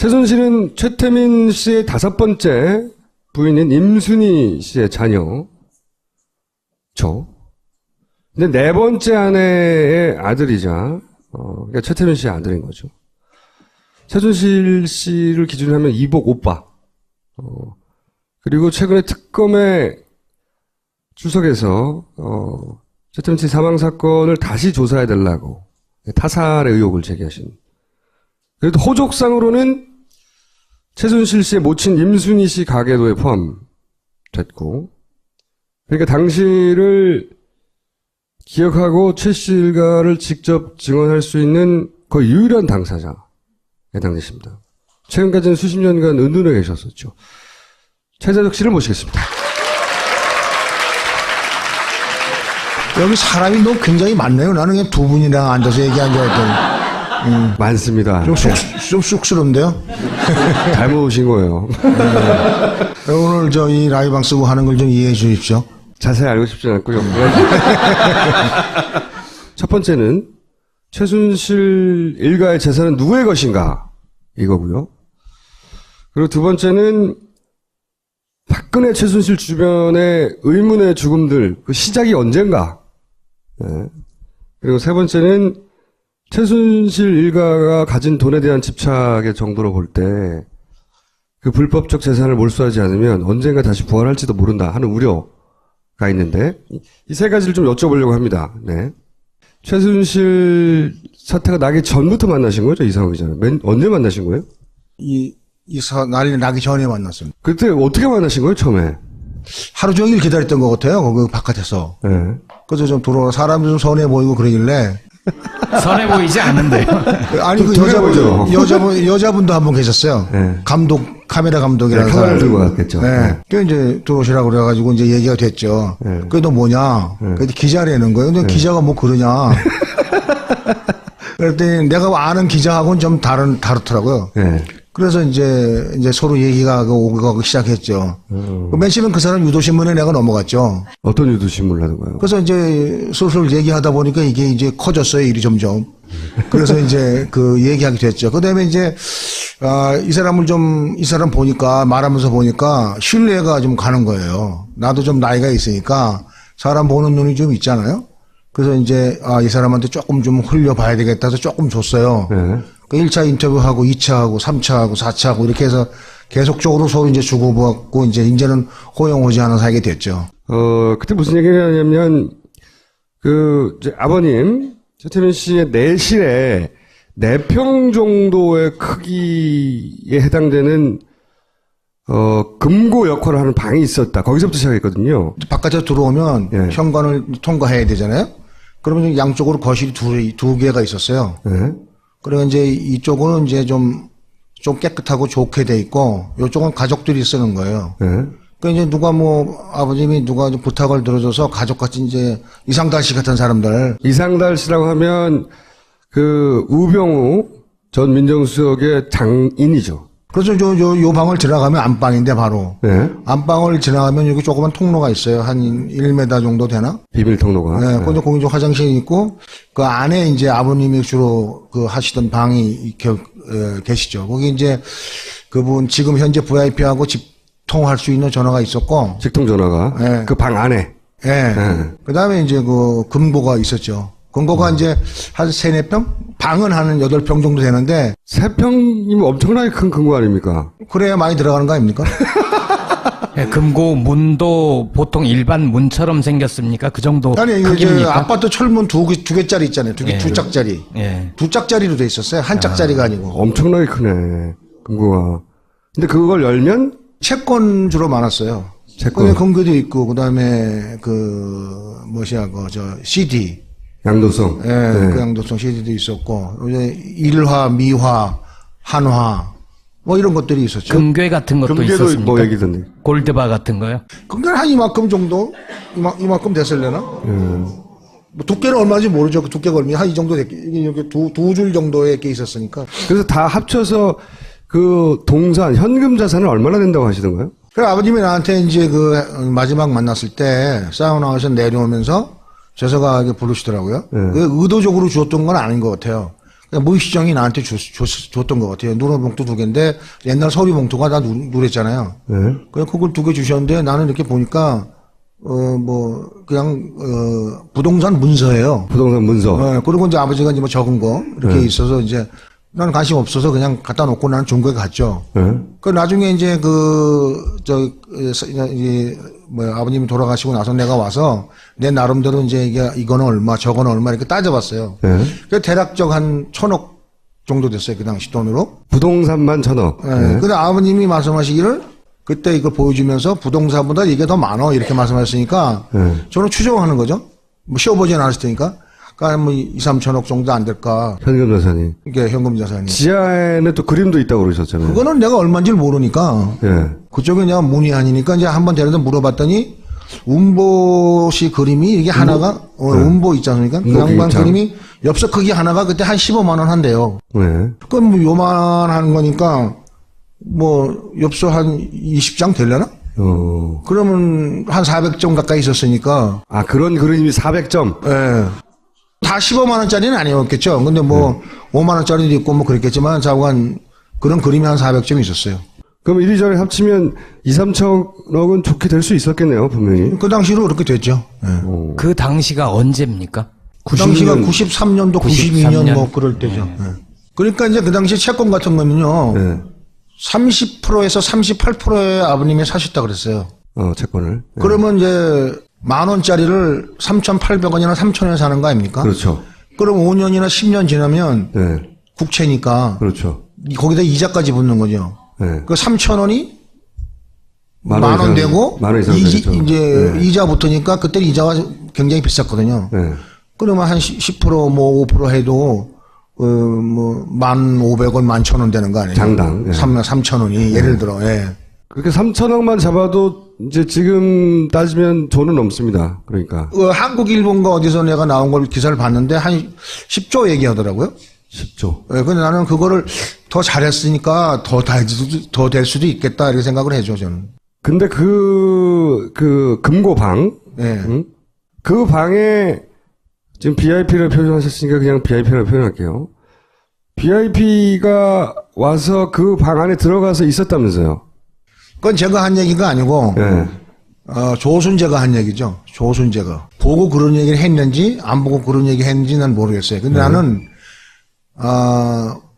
최순실은 최태민 씨의 5번째 부인인 임순희 씨의 자녀죠. 근데 4번째 아내의 아들이자, 그러니까 최태민 씨의 아들인 거죠. 최순실 씨를 기준으로 하면 이복 오빠. 그리고 최근에 특검에 출석해서, 최태민 씨 사망 사건을 다시 조사해 달라고 타살의 의혹을 제기하신. 그래도 호족상으로는 최순실 씨의 모친 임순희 씨 가계도에 포함됐고, 그러니까 당시를 기억하고 최 씨 일가를 직접 증언할 수 있는 거의 유일한 당사자에 해당되십니다. 최근까지는 수십 년간 은둔해 계셨었죠. 최재덕 씨를 모시겠습니다. 여기 사람이 너무 굉장히 많네요. 나는 그냥 두 분이랑 앉아서 얘기한 줄 알았더니. 많습니다. 좀 쑥스러운데요? 잘못 오신 거예요. 오늘 이 라이방 쓰고 하는 걸 좀 이해해 주십시오. 자세히 알고 싶진 않고요. 첫 번째는 최순실 일가의 재산은 누구의 것인가 이거고요. 그리고 두 번째는 박근혜 최순실 주변의 의문의 죽음들 그 시작이 언젠가. 네. 그리고 세 번째는 최순실 일가가 가진 돈에 대한 집착의 정도로 볼 때 그 불법적 재산을 몰수하지 않으면 언젠가 다시 부활할지도 모른다 하는 우려가 있는데 이 세 가지를 좀 여쭤보려고 합니다. 네. 최순실 사태가 나기 전부터 만나신 거죠? 이상호 기자는. 언제 만나신 거예요? 난리 나기 전에 만났습니다. 그때 어떻게 만나신 거예요, 처음에? 하루 종일 기다렸던 것 같아요. 거기 바깥에서. 네. 그래서 좀 들어와 사람이 좀 선해 보이고 그러길래. 선해 보이지 않는데. 아니, 그 여자분도 한 분 계셨어요. 네. 카메라 감독이라는 네, 카메라 들고 갔겠죠. 네. 그 이제 들어오시라고 그래가지고 이제 얘기가 됐죠. 네. 그게 너 뭐냐? 그래서 기자라는 거예요. 근데 기자가 뭐 그러냐? 그랬더니 내가 아는 기자하고는 좀 다르더라고요. 네. 그래서 이제 서로 얘기가 오고 가고 시작했죠. 맨 처음엔 그 사람 유도신문에 내가 넘어갔죠. 어떤 유도신문을 하는 거예요? 그래서 이제 슬슬 얘기하다 보니까 이게 이제 커졌어요, 일이 점점. 그래서 이제 얘기하게 됐죠. 그 다음에 이제, 이 사람 보니까, 말하면서 보니까 신뢰가 좀 가는 거예요. 나도 좀 나이가 있으니까 사람 보는 눈이 좀 있잖아요. 그래서 이제, 이 사람한테 조금 좀 흘려봐야 되겠다 해서 조금 줬어요. 네. 그 1차 인터뷰하고 2차하고 3차하고 4차하고 이렇게 해서 계속적으로 서로 이제 주고받고 이제는 호용호지하는 사이가 됐죠. 그때 무슨 얘기를 하냐면, 이제 아버님, 최태민 씨의 내실에 4평 정도의 크기에 해당되는, 금고 역할을 하는 방이 있었다. 거기서부터 시작했거든요. 바깥에 들어오면 예. 현관을 통과해야 되잖아요. 그러면 양쪽으로 거실이 두 개가 있었어요. 네. 그리고 이제 이쪽은 이제 좀 깨끗하고 좋게 돼 있고, 이쪽은 가족들이 쓰는 거예요. 네. 그 이제 아버님이 누가 좀 부탁을 들어줘서 가족같이 이제 이상달 씨 같은 사람들. 이상달 씨라고 하면, 우병우 전 민정수석의 장인이죠. 그래서 요 방을 지나가면 안방인데 바로. 네. 안방을 지나가면 여기 조그만 통로가 있어요. 한 1m 정도 되나? 비밀 통로가. 네. 근데 거기 이제 화장실이 있고, 그 안에 이제 아버님이 주로 하시던 방이 계시죠. 거기 이제 그분 지금 현재 VIP하고 집통할 수 있는 전화가 있었고. 직통 전화가. 네. 그 방 안에. 예. 네. 그 다음에 이제 금고가 있었죠. 금고가 이제 한 3-4평? 방은 한 8평 정도 되는데. 3평이면 엄청나게 큰 금고 아닙니까? 그래야 많이 들어가는 거 아닙니까? 네, 금고 문도 보통 일반 문처럼 생겼습니까? 그 정도 아니, 이제 크기입니까? 아파트 철문 두 개짜리 있잖아요. 두 짝짜리. 예. 두 짝짜리로 돼 있었어요. 한 짝짜리가 아니고. 엄청나게 크네. 금고가. 근데 그걸 열면? 채권 주로 많았어요. 채권. 금고도 있고, 그 다음에 CD. 양도성. 예, 네. 그 양도성 CD도 있었고, 이제 일화, 미화, 한화, 이런 것들이 있었죠. 금괴 같은 것도 금괴도 있었습니까? 뭐 얘기던데. 골드바 같은 거요? 금괴는 한 이만큼 정도? 이만큼 됐을려나? 두께는 얼마인지 모르죠. 그 두께가 얼마나 한 이 정도 이렇게 두 줄 정도의 게 있었으니까. 그래서 다 합쳐서 현금 자산은 얼마나 된다고 하시던가요? 그래, 아버님이 나한테 이제 마지막 만났을 때 사우나에서 내려오면서 재서가 부르시더라고요. 그 의도적으로 주었던 건 아닌 것 같아요. 무의시정이 나한테 줬던 것 같아요. 누런 봉투 2개인데 옛날 서류 봉투가 다 누랬잖아요. 네. 그냥 그걸 2개 주셨는데 나는 이렇게 보니까 그냥 부동산 문서예요. 부동산 문서. 그리고 이제 아버지가 이제 뭐 적은 거 이렇게 있어서 이제 나는 관심 없어서 그냥 갖다 놓고 나는 중고에 갔죠. 그 나중에 이제 아버님이 돌아가시고 나서 내가 와서 내 나름대로 이제 이거는 얼마, 저거는 얼마 이렇게 따져봤어요. 그 대략적 한 1,000억 정도 됐어요. 그 당시 돈으로. 부동산만 1,000억. 근데 아버님이 말씀하시기를 그때 이걸 보여주면서 부동산보다 이게 더 많아 이렇게 말씀하셨으니까 저는 추정하는 거죠. 뭐 쉬어보진 않았을 테니까. 그러니까 뭐 2, 3천억 정도 안 될까. 현금 자산이. 이게 현금 자산이. 지하에는 또 그림도 있다고 그러셨잖아요. 그거는 내가 얼마인지 모르니까. 예. 그쪽에 내가 문의하니까 이제 한번 데려다 물어봤더니 운보시 그림이 이게 하나가 운보 있지 않습니까? 그 양반 기입장. 그림이 엽서 크기 하나가 그때 한 15만 원 한대요. 네. 그럼 뭐 요만한 거니까 뭐 엽서 한 20장 되려나? 그러면 한 400점 가까이 있었으니까. 아, 그런 그림이 400점? 예. 다 15만 원짜리는 아니었겠죠. 근데 뭐 5만 원짜리도 있고 뭐 그랬겠지만 자고한 그런 그림이 한 400점이 있었어요. 그럼 이리저리 합치면 2, 3천억은 좋게 될 수 있었겠네요, 분명히. 그 당시로 그렇게 됐죠. 예. 그 당시가 언제입니까? 그 당시가 90년. 93년도, 92년 뭐 그럴 때죠. 예. 그러니까 이제 그 당시 채권 같은 거는요. 네. 30%에서 38%의 아버님이 사셨다 그랬어요. 채권을. 네. 그러면 이제 10,000원짜리를 3,800원이나 3,000원에 사는 거 아닙니까? 그렇죠. 그럼 5년이나 10년 지나면 네. 국채니까 그렇죠. 거기다 이자까지 붙는 거죠. 네. 그 3,000원이 만 만 원 이상, 되고 만원 이상 되겠죠. 이제 네. 이자 붙으니까 그때 이자가 굉장히 비쌌거든요. 네. 그러면 한 10%뭐 5% 해도 뭐 1,500원, 11,000원 되는 거 아니에요? 장당. 예. 3,000원이 예를 들어. 예. 그렇게 3천억만 잡아도 이제 지금 따지면 돈은 넘습니다. 그러니까. 한국 일본가 어디서 내가 나온 걸 기사를 봤는데 한 10조 얘기하더라고요. 10조. 예, 근데 나는 그거를 더 잘했으니까 더 될 수도 있겠다 이렇게 생각을 해줘 저는. 근데 그 금고방. 예. 그 방에 지금 VIP를 표현하셨으니까 그냥 VIP라고 표현할게요. VIP가 와서 그 방 안에 들어가서 있었다면서요. 그건 제가 한 얘기가 아니고 네. 조순재가 한 얘기죠. 조순재가 보고 그런 얘기를 했는지 안 보고 그런 얘기 했는지 난 모르겠어요. 근데 나는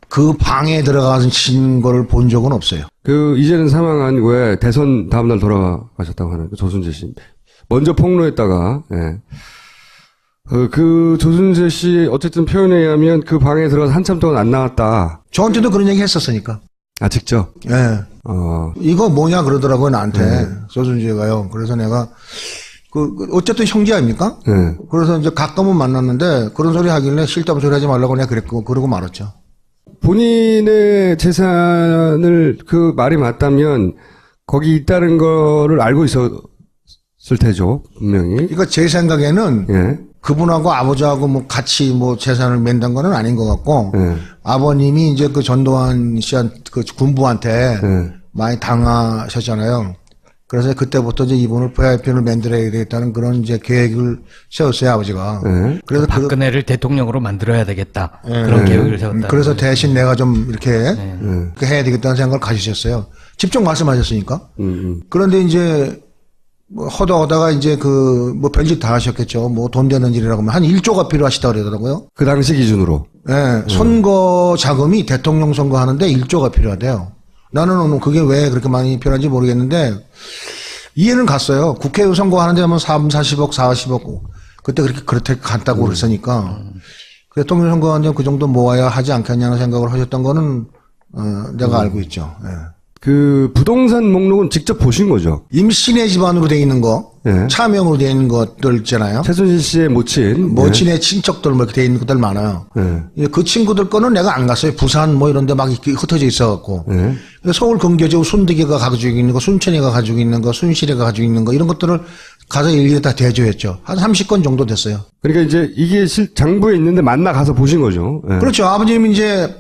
그 방에 들어가서 친 걸 본 적은 없어요. 그 이제는 사망한 왜 대선 다음날 돌아가셨다고 하는 그 조순재 씨. 먼저 폭로했다가 예. 그 조순재 씨 어쨌든 표현에 의하면 그 방에 들어가서 한참 동안 안 나왔다. 저한테도 그런 얘기 했었으니까. 아 직접. 예. 이거 뭐냐 그러더라고요 나한테 조순재가요. 그래서 내가 어쨌든 형제 아닙니까? 네. 그래서 이제 가끔은 만났는데 그런 소리 하길래 쓸데없는 소리 하지 말라고 내가 그랬고 그러고 말았죠. 본인의 재산을 그 말이 맞다면 거기 있다는 거를 알고 있었을 테죠 분명히. 그러니까 제 생각에는 예. 그분하고 아버지하고 뭐 같이 뭐 재산을 맨단 거는 아닌 것 같고 아버님이 이제 그 전두환 씨한 그 군부한테 많이 당하셨잖아요. 그래서 그때부터 이제 이분을 VIP를 만들어야 되겠다는 그런 이제 계획을 세웠어요 아버지가. 그래서 박근혜를 대통령으로 만들어야 되겠다. 그런 계획을 세웠다. 그래서 대신 내가 좀 이렇게 해야 되겠다는 생각을 가지셨어요. 직접 말씀하셨으니까. 그런데 이제 뭐 허다하다가 이제 뭐 별짓 다 하셨겠죠. 뭐 돈 되는 일이라고 하면 한 1조가 필요하시다 그러더라고요. 그 당시 기준으로. 예, 선거 자금이 대통령 선거 하는데 1조가 필요하대요. 나는 그게 왜 그렇게 많이 필요한지 모르겠는데 이해는 갔어요. 국회의원 선거 하는데 하면 40억, 40억 그때 그렇게 갔다고 그랬으니까 대통령 선거 하는데 그 정도 모아야 하지 않겠냐는 생각을 하셨던 거는 내가 알고 있죠. 예. 그 부동산 목록은 직접 보신 거죠? 임신의 집안으로 돼 있는 거, 예. 차명으로 돼 있는 것들 있잖아요. 최순실 씨의 모친. 모친의 친척들 뭐 이렇게 돼 있는 것들 많아요. 예. 그 친구들 거는 내가 안 갔어요. 부산 뭐 이런 데 막 이렇게 흩어져 있어갖고. 예. 서울 근교지구 순득이가 가지고 있는 거, 순천이가 가지고 있는 거, 순실이가 가지고 있는 거 이런 것들을 가서 일일이 다 대조했죠. 한 30건 정도 됐어요. 그러니까 이제 이게 장부에 있는데 만나 가서 보신 거죠. 예. 그렇죠. 아버님이 이제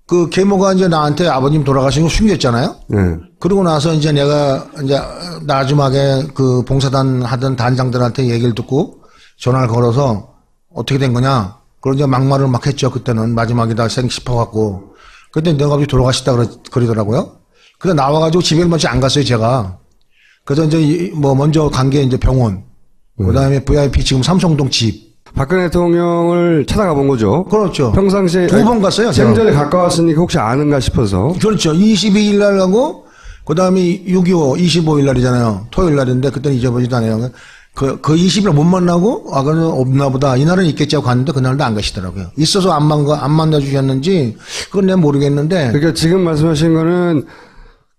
그 계모가 이제 나한테 아버님 돌아가신 거 숨겼잖아요. 예. 그러고 나서 이제 내가 이제 나중에 그 봉사단 하던 단장들한테 얘기를 듣고 전화를 걸어서 어떻게 된 거냐. 그런 이제 막말을 막 했죠. 그때는 마지막이다 생 싶어갖고. 그때 내가 갑자기 돌아가시다 그러더라고요. 그래서 나와가지고 집에 먼저 안 갔어요, 제가. 그래서 이제 뭐 먼저 간 게 이제 병원. 그 다음에 VIP 지금 삼성동 집. 박근혜 대통령을 찾아가 본 거죠. 그렇죠. 평상시에 2번 갔어요. 제가. 생전에 가까웠으니까 혹시 아는가 싶어서. 그렇죠. 22일 날 가고, 그 다음에 6.25, 25일 날이잖아요. 토요일 날인데, 그때는 잊어버리지도 않아요. 그 20일 못 만나고, 아, 그는 없나 보다. 이날은 있겠지 하고 갔는데, 그날도 안 가시더라고요. 있어서 안 만나주셨는지, 그건 내가 모르겠는데. 그러니까 지금 말씀하신 거는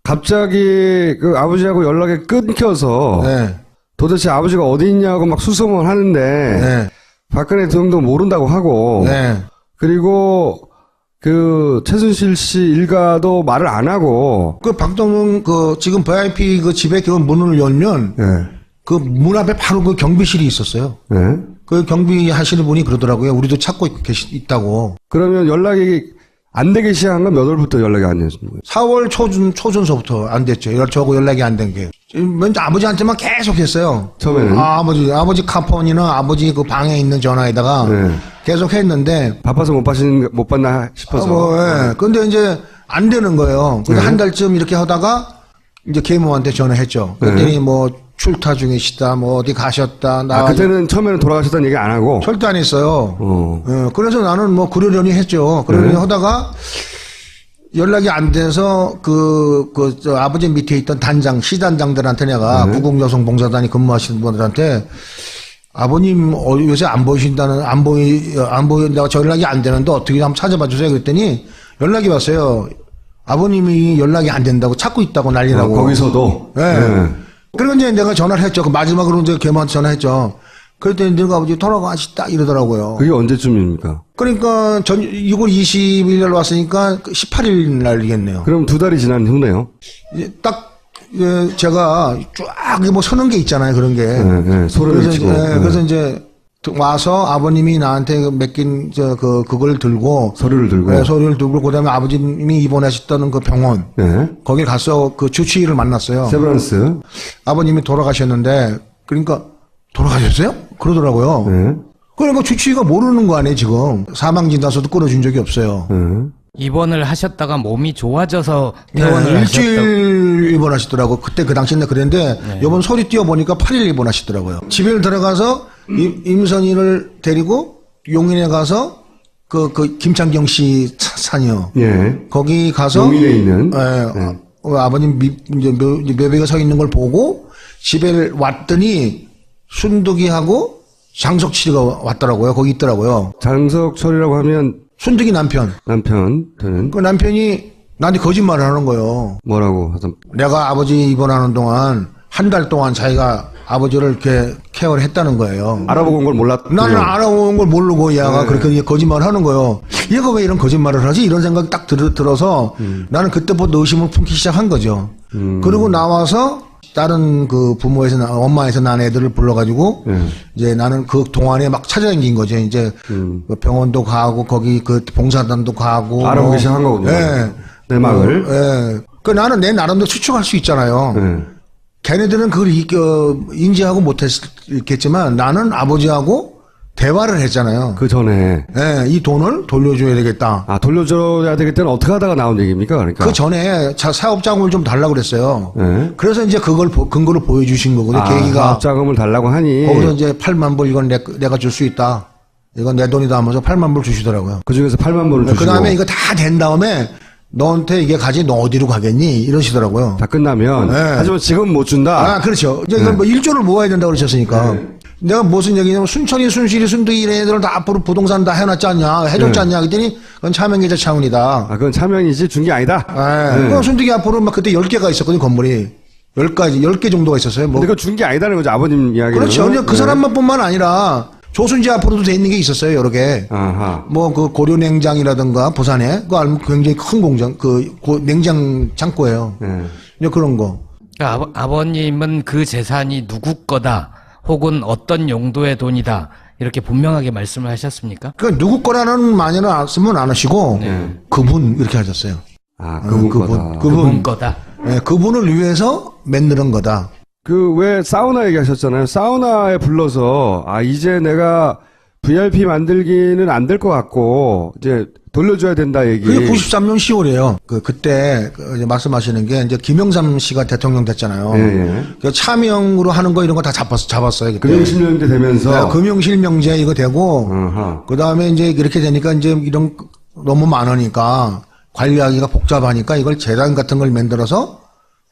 갑자기 그 아버지하고 연락이 끊겨서 네. 도대체 아버지가 어디 있냐고 막 수소문 하는데 네. 박근혜 대통령도 모른다고 하고 네. 그리고 그 최순실 씨 일가도 말을 안 하고 그 박동영 지금 VIP 그 집에 그 문을 열면 예. 그 문 앞에 바로 그 경비실이 있었어요. 예. 그 경비 하시는 분이 그러더라고요. 우리도 찾고 있다고. 그러면 연락이 안 되기 시작한 건 몇 월부터 연락이 안 됐습니까? 4월 초순서부터 안 됐죠. 저하고 연락이 안 된 게. 먼저 아버지한테만 계속 했어요. 처음에는? 아버지 카폰이나 아버지 그 방에 있는 전화에다가 네. 계속 했는데. 바빠서 못 봤나 싶어서. 예. 근데 이제 안 되는 거예요. 근데 네. 한 달쯤 이렇게 하다가 이제 계모한테 전화했죠. 그랬더니 네. 뭐 출타 중이시다, 뭐 어디 가셨다. 그때는 처음에는 돌아가셨다는 얘기 안 하고. 절대 안 했어요. 어. 예, 그래서 나는 뭐 그러려니 했죠. 그러려니 네. 하다가 연락이 안 돼서 저 아버지 밑에 있던 시단장들한테 내가 네. 구국여성봉사단이 근무하시는 분들한테 아버님 요새 안 보인다고 저 연락이 안 되는데 어떻게 한번 찾아봐 주세요. 그랬더니 연락이 왔어요. 아버님이 연락이 안 된다고 찾고 있다고 난리라고. 거기서도. 예. 네. 그리고 이제 내가 전화를 했죠. 그 마지막으로 이제 걔한테 전화했죠. 그랬더니 너가 아버지 돌아가시다 이러더라고요. 그게 언제쯤입니까? 그러니까 6월 20일 날 왔으니까 18일 날이겠네요. 그럼 2달이 지난 후네요. 이제 딱 제가 쫙 뭐 서는 게 있잖아요. 그런 게. 네, 소름이 그래서 치고. 이제, 그래서 이제 와서 아버님이 나한테 맡긴 그걸 들고 서류를 들고. 네, 서류를 들고 그다음에 아버님이 입원하셨다는 그 병원 네. 거기 가서 그 주치의를 만났어요. 세브란스. 아버님이 돌아가셨는데 그러니까 돌아가셨어요? 그러더라고요. 네. 그러니까 주치의가 모르는 거 아니에요 지금. 사망진단서도 끊어준 적이 없어요. 네. 입원을 하셨다가 몸이 좋아져서 퇴원을 네, 하셨다고. 일주일 입원하시더라고. 그때 그 당시에 그랬는데 요번 소리 띄워보니까 8일 입원하시더라고요. 집에 들어가서 임선희를 데리고 용인에 가서 그 김창경 씨 산이요. 예. 거기 가서 용인에 있는. 아버님 이제 묘비가 서 있는 걸 보고 집에 왔더니 순득이하고 장석치가 왔더라고요. 거기 있더라고요. 장석철이라고 하면 순득이 남편. 남편 되는 그 남편이 나한테 거짓말을 하는 거예요. 뭐라고 하던. 내가 아버지 입원하는 동안 한 달 동안 자기가 아버지를 이렇게 케어를 했다는 거예요. 알아보고 온 걸 몰랐. 나는 알아온 걸 모르고 얘가 네. 그렇게 거짓말을 하는 거예요. 얘가 왜 이런 거짓말을 하지? 이런 생각이 딱 들어서 나는 그때부터 의심을 품기 시작한 거죠. 그리고 나와서 다른 그 엄마에서 난 애들을 불러가지고 이제 나는 그 동안에 막 찾아다닌 거죠. 이제 그 병원도 가고 거기 그 봉사단도 가고 알아보기 시작한 거군요. 예. 내막을. 예. 그 나는 내 나름대로 추측할 수 있잖아요. 네. 걔네들은 그걸 인지하고 못했겠지만 나는 아버지하고 대화를 했잖아요. 그 전에. 예, 이 돈을 돌려줘야 되겠다. 아, 돌려줘야 되겠다는 어떻게 하다가 나온 얘기입니까? 그러니까. 그 전에 사업 자금을 좀 달라고 그랬어요. 네. 그래서 이제 그걸 근거로 보여주신 거거든요. 계기가 사업 자금을 달라고 하니. 거기서 이제 8만 불 이건 내가 줄 수 있다. 이건 내 돈이다 하면서 8만 불 주시더라고요. 그 중에서 8만 불을 주시고. 그 다음에 이거 다 된 다음에 너한테 이게 가지 너 어디로 가겠니? 이러시더라고요. 다 끝나면. 네. 하지만 지금 못 준다. 아, 그렇죠. 이제 이건 뭐 1조를 모아야 된다고 그러셨으니까. 내가 무슨 얘기냐면 순천이, 순실이, 순득이 이런 애들은 다 앞으로 부동산 다 해놨지 않냐, 해줬지 않냐 그랬더니 그건 차명계좌 차원이다. 아, 그건 차명이지 준 게 아니다. 예. 그 순득이 앞으로 막 그때 10개가 있었거든요, 건물이. 10개 정도가 있었어요. 뭐. 근데 그건 준 게 아니다는 거죠, 아버님 이야기는. 그렇죠. 근데 그 사람만 뿐만 아니라 조순지 앞으로도 돼 있는 게 있었어요, 여러 개. 아하. 뭐 그 고려 냉장이라든가 부산에 그거 알면 굉장히 큰 공장, 냉장 창고예요. 이제 그런 거. 그러니까 아버님은 그 재산이 누구 거다 혹은 어떤 용도의 돈이다 이렇게 분명하게 말씀을 하셨습니까? 그러니까 누구 거라는 말은 쓰면 안 하시고 그분 이렇게 하셨어요. 아, 그분 거다. 그분 거다. 예, 그분을 위해서 만드는 거다. 그 왜 사우나 얘기하셨잖아요. 사우나에 불러서 이제 내가 VIP 만들기는 안 될 것 같고 이제 돌려줘야 된다 얘기. 그게 93년 10월이에요. 그때 이제 말씀하시는 게 이제 김영삼 씨가 대통령 됐잖아요. 예. 그 차명으로 하는 거 이런 거 다 잡았어요. 그때. 금융실명제 되면서. 네, 금융실명제 이거 되고 어허. 그 다음에 이제 이렇게 되니까 이제 이런 너무 많으니까 관리하기가 복잡하니까 이걸 재단 같은 걸 만들어서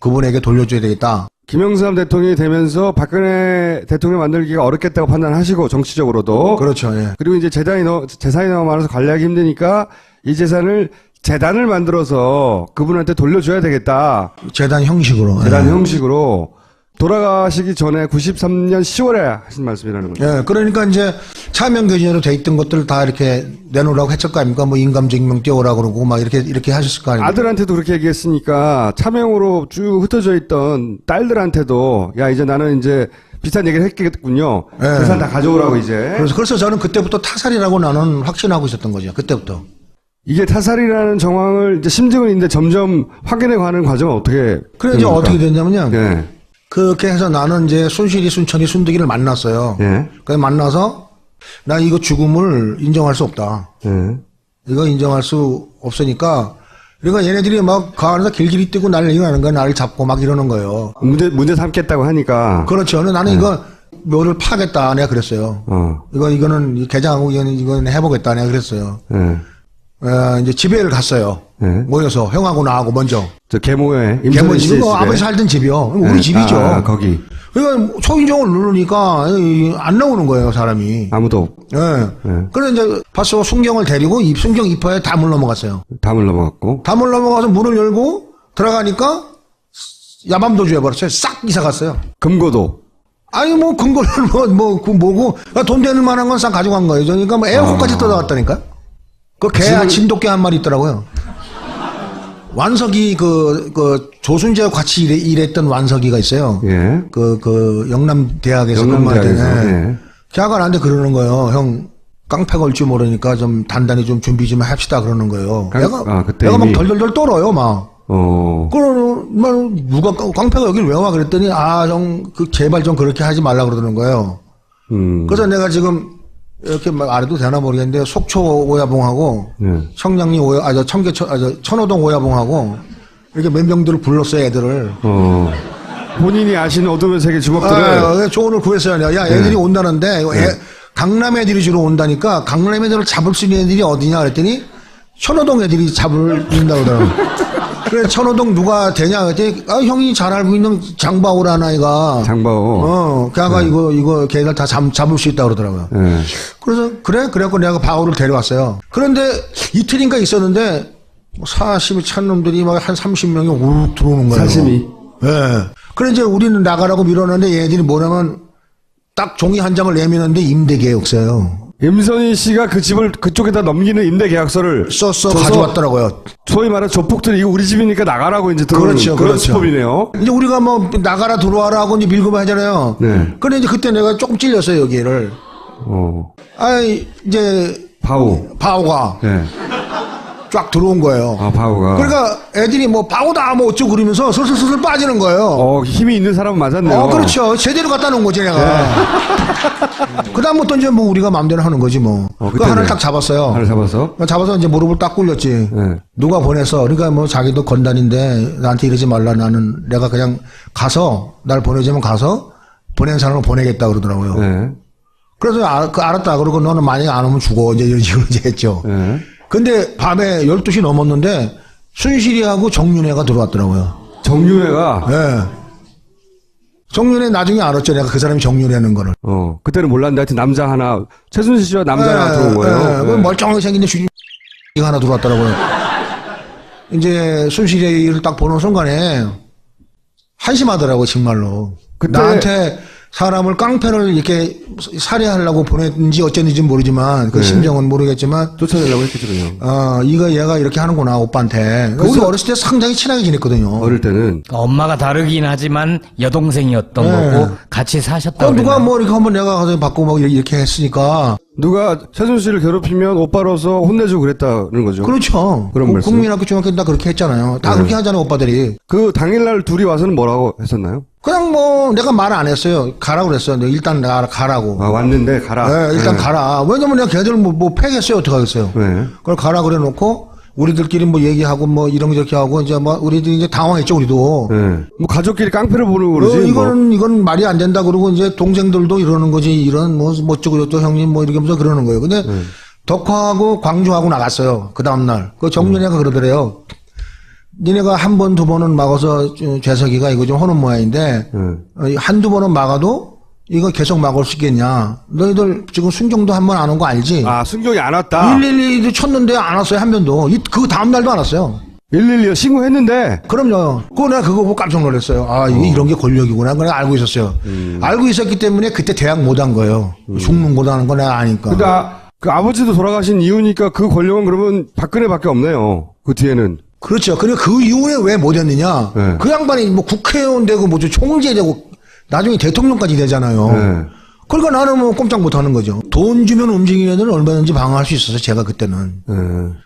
그분에게 돌려줘야 되겠다. 김영삼 대통령이 되면서 박근혜 대통령 만들기가 어렵겠다고 판단하시고 정치적으로도. 그렇죠. 예. 그리고 이제 재산이 너무 많아서 관리하기 힘드니까 이 재단을 만들어서 그분한테 돌려줘야 되겠다. 재단 형식으로. 재단 형식으로 돌아가시기 전에 93년 10월에 하신 말씀이라는 거죠. 예, 그러니까 이제 차명 계좌로 돼 있던 것들 다 이렇게 내놓으라고 했을 거 아닙니까? 뭐 인감증명 띄워라 그러고 막 이렇게 하셨을 거 아닙니까? 아들한테도 그렇게 얘기했으니까 차명으로 쭉 흩어져 있던 딸들한테도 야 이제 나는 이제 비슷한 얘기를 했겠군요. 예. 재산 다 가져오라고 이제. 그래서 저는 그때부터 타살이라고 나는 확신하고 있었던 거죠. 그때부터. 이게 타살이라는 정황을 이제 심증은 있는데 점점 확인해 가는 과정은 어떻게? 그래 이제 됩니까? 어떻게 됐냐면요. 예. 그렇게 해서 나는 이제 순실이, 순천이, 순득이를 만났어요. 예. 그래서 만나서 나 이거 죽음을 인정할 수 없다. 예. 이거 인정할 수 없으니까 그러니까 얘네들이 막 그 안에서 길길이 뛰고 난리가 나는 거야. 나를 잡고 막 이러는 거예요. 문제 삼겠다고 하니까. 그렇죠. 나는 이거 묘를 파겠다. 내가 그랬어요. 이거는 개장하고 이건 해보겠다. 내가 그랬어요. 예. 이제 집에를 갔어요. 예. 모여서 형하고 나하고 먼저. 저 계모에 임선희 개모 씨 집이 집에. 아버지 살던 집이요. 우리 예. 집이죠. 거기 그러니까 초인종을 누르니까 안 나오는 거예요, 사람이. 아무도 예. 그래서 이제 봤어 순경을 데리고 순경 입구에 담을 넘어갔어요. 담을 넘어갔고. 담을 넘어가서 문을 열고 들어가니까 야밤도주 해버렸어요. 싹 이사 갔어요. 금고도. 아니 뭐 근거를 뭐고 돈 되는 만한 건 싹 가져간 거예요. 그러니까 뭐 에어컨까지 뜯어갔다니까. 그 개 진돗개 한 마리 있더라고요. 완석이 그 조순재와 같이 일했던 완석이가 있어요. 예. 그 영남대학에서 영남대학에서, 예. 걔가 나한테 그러는 거예요. 형 깡패 걸 줄 모르니까 좀 단단히 좀 준비 좀 합시다 그러는 거예요. 그때 내가 막 이미. 덜덜덜 떨어요 막. 그러면 누가 깡패가 여길 왜 와 그랬더니 형 제발 좀 그렇게 하지 말라 그러는 거예요. 그래서 내가 지금 이렇게 막 알아도 되나 모르겠는데 속초 오야봉하고 예. 청량리 천호동 오야봉하고 이렇게 몇 명들을 불렀어요 애들을. 본인이 아시는 어둠의 세계 주먹들을. 조언을 구했어요. 야 애들이 온다는데 강남 애들이 주로 온다니까 강남 애들을 잡을 수 있는 애들이 어디냐 그랬더니 천호동 애들이 잡을린다고 그러더라고요. 그래 천호동 누가 되냐 그랬더니 형이 잘 알고 있는 장바오라는 아이가 장바오. 걔가 이거 걔들 다 잡을 수 있다고 그러더라고요. 예. 그래서 그래갖고 내가 바오를 데려왔어요. 그런데 이틀인가 있었는데 40이 찬 놈들이 막 한 30명이 우르륵 들어오는 거예요. 사심이. 예. 그래 이제 우리는 나가라고 밀었는데 얘들이 뭐냐면 딱 종이 한 장을 내미는데 임대 계약서요. 임선희 씨가 그 집을 그쪽에다 넘기는 임대 계약서를 써서 줘서 가져왔더라고요. 소위 말하는 조폭들이 이거 우리 집이니까 나가라고 이제 들어오는 그렇죠, 그런 그렇죠. 수법이네요. 이제 우리가 뭐 나가라 들어와라 하고 이제 밀고만 하잖아요. 네. 그런데 이제 그때 내가 조금 찔렸어요 여기를. 이제 바오가 네. 쫙 들어온 거예요. 바오가. 그러니까 애들이 뭐 바오다 뭐 어쩌고 그러면서 슬슬 빠지는 거예요. 힘이 있는 사람은 맞았네요. 그렇죠. 제대로 갖다 놓은 거지 내가. 그다음부터 이제 뭐 우리가 마음대로 하는 거지 뭐. 그 하나를 딱 잡았어요. 하나를 잡아서. 잡아서 이제 무릎을 딱 꿇렸지. 네. 누가 보냈어. 그러니까 뭐 자기도 건단인데 나한테 이러지 말라. 나는 내가 그냥 가서 날 보내주면 가서 보낸 사람을 보내겠다 그러더라고요. 네. 그래서 알았다. 그러고 너는 만약에 안 오면 죽어. 이제 이런 식으로 이제 했죠. 네. 근데 밤에 12시 넘었는데 순실이하고 정윤회가 들어왔더라고요. 정윤회가? 네. 정윤회 나중에 알았죠. 내가 그 사람이 정윤회는 거를. 그때는 몰랐는데 하여튼 남자 하나, 최순실 씨와 남자 하나 들어온 거예요. 네. 멀쩡하게 생긴 주인 하나 들어왔더라고요. 이제 순실이를 딱 보는 순간에 한심하더라고 정말로. 그때 나한테 사람을 깡패를 이렇게 살해하려고 보냈는지 어쨌는지 모르지만 그 심정은 모르겠지만 쫓아내려고 했겠죠 그냥. 얘가 이렇게 하는구나 오빠한테. 우리 어렸을 때 상당히 친하게 지냈거든요. 어릴 때는. 엄마가 다르긴 하지만 여동생이었던 거고 같이 사셨다고. 누가 뭐 이렇게 한번 내가 가서 받고 막 이렇게 했으니까 누가 최순실을 괴롭히면 오빠로서 혼내주고 그랬다는 거죠. 그렇죠. 그런 말씀. 국민학교 중학교 다 그렇게 했잖아요. 다 그렇게 하잖아요, 오빠들이. 그 당일날 둘이 와서는 뭐라고 했었나요? 그냥 뭐 내가 말 안 했어요. 가라고 그랬어요. 일단 가라고. 아, 왔는데 가라. 네, 일단 가라. 왜냐면 내가 걔들 뭐 패겠어요. 어떡하겠어요. 네. 그걸 가라 그래 놓고 우리들끼리 뭐 얘기하고 뭐 이런저렇게 하고 이제 뭐 우리들이 이제 당황했죠, 우리도. 네. 뭐 가족끼리 깡패를 보는 그러지. 이건 말이 안 된다 그러고 이제 동생들도 이러는 거지. 이런 뭐 어쩌고 또 형님 뭐 이렇게 하면서 그러는 거예요. 근데 덕화하고 광주하고 나갔어요. 그 다음날. 그 정윤회가 그러더래요. 니네가 한 번, 두 번은 막아서 재석이가 이거 좀 하는 모양인데 한두 번은 막아도 이거 계속 막을 수 있겠냐. 너희들 지금 순경도 한 번 안 온 거 알지? 아, 순경이 안 왔다. 112도 쳤는데 안 왔어요. 한 번도. 그 다음날도 안 왔어요. 112요. 신고했는데. 그럼요. 그거 내가 그거 보고 깜짝 놀랐어요. 아, 이게 이런 게 권력이구나. 그거 내가 알고 있었어요. 알고 있었기 때문에 그때 대학 못 한 거예요. 죽는 거라는 거 내가 아니까. 근데 그 아버지도 돌아가신 이유니까 그 권력은 그러면 박근혜밖에 없네요. 그 뒤에는. 그렇죠. 그리고 그 이후에 왜 못 했느냐. 네. 그 양반이 뭐 국회의원 되고 뭐 총재 되고 나중에 대통령까지 되잖아요. 네. 그러니까 나는 뭐 꼼짝 못 하는 거죠. 돈 주면 움직이는 애들은 얼마든지 방어할 수 있어서 제가 그때는. 네.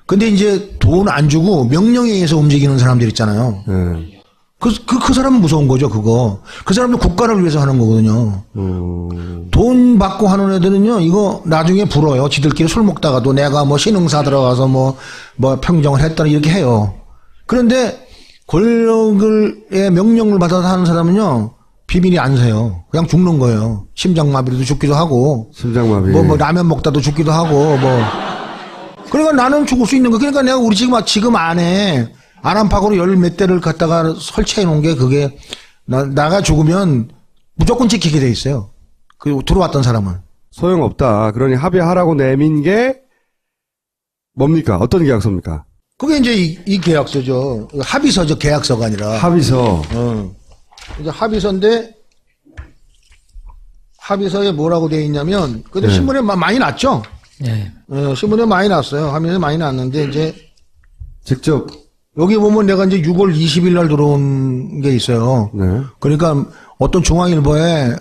근데 이제 돈 안 주고 명령에 의해서 움직이는 사람들 있잖아요. 네. 그 사람은 무서운 거죠, 그거. 그 사람도 국가를 위해서 하는 거거든요. 돈 받고 하는 애들은요, 이거 나중에 불어요. 지들끼리 술 먹다가도 내가 뭐 신흥사 들어가서 뭐 평정을 했더니 이렇게 해요. 그런데 권력의 명령을 받아서 하는 사람은요, 비밀이 안 새요. 그냥 죽는 거예요. 심장마비로도 죽기도 하고. 심장마비. 뭐 라면 먹다도 죽기도 하고, 뭐. 그러니까 나는 죽을 수 있는 거. 그러니까 내가 우리 지금 안에 안암파고로 열 몇 대를 갖다가 설치해 놓은 게 그게 나가 죽으면 무조건 지키게 돼 있어요. 그 들어왔던 사람은. 소용없다. 그러니 합의하라고 내민 게 뭡니까? 어떤 계약서입니까? 그게 이제 이 계약서죠. 합의서죠. 계약서가 아니라. 합의서. 이제 합의서인데 합의서에 뭐라고 돼 있냐면 근데 네. 신문에 많이 났죠. 예. 신문에 많이 났어요. 합의서에 많이 났는데 이제 직접. 여기 보면 내가 이제 6월 20일 날 들어온 게 있어요. 네. 그러니까 어떤 중앙일보에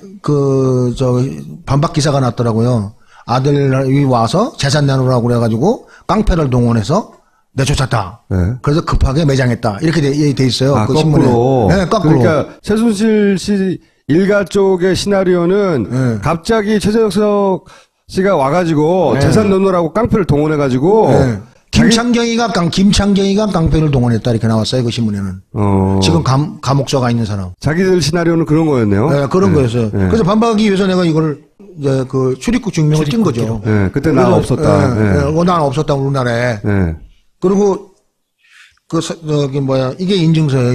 반박 기사가 났더라고요. 아들이 와서 재산 내놓으라고 그래가지고 깡패를 동원해서 내쫓았다. 네. 그래서 급하게 매장했다. 이렇게 돼 있어요. 아, 그 거꾸로. 신문에. 네, 거꾸로. 그러니까 최순실 씨 일가 쪽의 시나리오는 네. 갑자기 최재석 씨가 와가지고 네. 재산 내놓으라고 깡패를 동원해가지고 네. 김창경이가 깡패를 동원했다 이렇게 나왔어요. 그 신문에는. 지금 감옥서 가 있는 사람. 자기들 시나리오는 그런 거였네요. 네, 그런 거였어요. 네. 그래서 반박하기 위해서 내가 이걸 이제 그 출입국 증명을 띈 거죠. 네, 그때 나 그래서, 없었다. 네. 난 없었다 우리나라에. 네. 그리고 이게 인증서예요.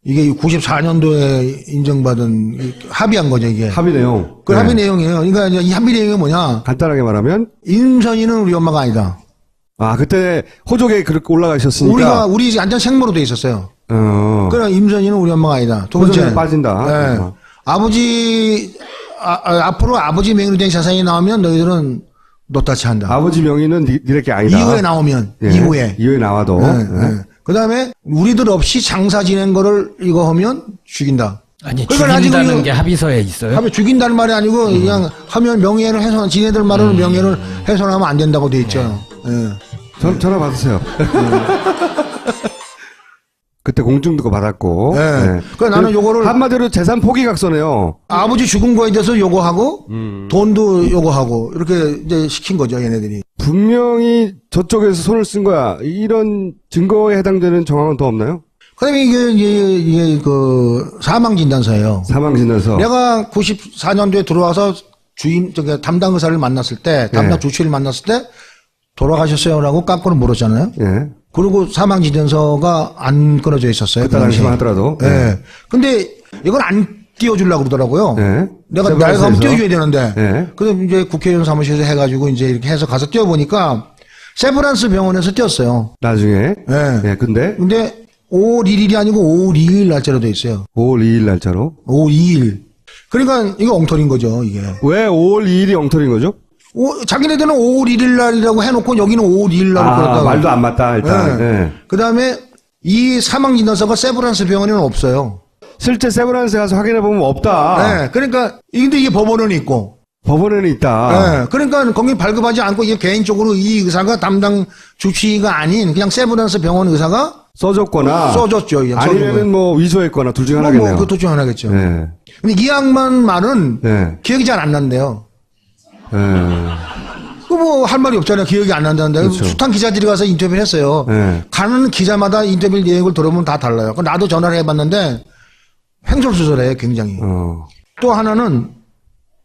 이게 94년도에 인정받은 합의한 거죠 이게. 합의 내용. 그 네. 합의 내용이에요. 그러니까 이제 이 합의 내용이 뭐냐? 간단하게 말하면 임선희는 우리 엄마가 아니다. 아 그때 호족에 그렇게 올라가 있었으니까 우리 완전 생모로 돼 있었어요. 그러나 임선희는 우리 엄마가 아니다. 두 번째 호족에 빠진다. 네. 앞으로 아버지 명의로 된 재산이 나오면 너희들은 노타치 한다. 아버지 명의는 니네께 아니다. 이후에 나오면 예. 이후에 나와도 예. 그 다음에 우리들 없이 장사 지낸 거를 이거 하면 죽인다. 아니, 그러니까 죽인다는 나중에 게 합의서에 있어요? 하면 죽인다는 말이 아니고 그냥 하면 명예를 훼손, 지네들 말로는 명예를 훼손하면 안 된다고 돼 있죠. 예. 전화 받으세요. 그때 공증도 받았고. 네. 그러니까 나는 요거를 한마디로 재산 포기각서네요. 아버지 죽은 거에 대해서 요구하고 돈도 요구하고 이렇게 이제 시킨 거죠 얘네들이. 분명히 저쪽에서 손을 쓴 거야. 이런 증거에 해당되는 정황은 더 없나요? 그다음에 이게 그 사망 진단서예요. 사망 진단서. 내가 94년도에 들어와서 담당 의사를 만났을 때, 담당 예. 주치의를 만났을 때 돌아가셨어요라고 깜꾸로 물었잖아요. 예. 그리고 사망 진단서가 안 끊어져 있었어요. 그때 당시만 하더라도. 예. 근데 이걸 안 띄워주려고 그러더라고요. 예. 내가 세브란스에서. 가면 띄워줘야 되는데. 예. 그래서 이제 국회의원 사무실에서 해가지고 이제 이렇게 해서 가서 띄워보니까 세브란스 병원에서 띄웠어요. 나중에. 예. 예. 근데 5월 1일이 아니고 5월 2일 날짜로 돼 있어요. 5월 2일 날짜로. 5월 2일. 그러니까 이거 엉터리인 거죠, 이게. 왜 5월 2일이 엉터리인 거죠? 자기네들은 5월 1일 날이라고 해놓고 여기는 5월 2일 날로 그랬다고. 말도 안 맞다, 일단. 예. 그 다음에 이 사망진단서가 세브란스 병원에는 없어요. 실제 세브란스에 가서 확인해보면 없다. 네. 그러니까, 근데 이게 법원은 있고. 법원에는 있다. 예. 그러니까 거기 발급하지 않고 이게 개인적으로 이 의사가 담당 주치의가 아닌 그냥 세브란스 병원 의사가 써줬거나 써줬죠. 아니면은 뭐 위조했거나 둘 중 하나겠네요. 그것도 중 하나겠죠. 네. 근데 이 양반 말은 네. 기억이 잘 안 난대요. 네. 그 뭐 할 말이 없잖아요. 기억이 안 난다는데. 그렇죠. 숱한 기자들이 가서 인터뷰를 했어요. 네. 가는 기자마다 인터뷰 내용을 들어보면 다 달라요. 나도 전화를 해봤는데 횡설수설해 굉장히. 또 하나는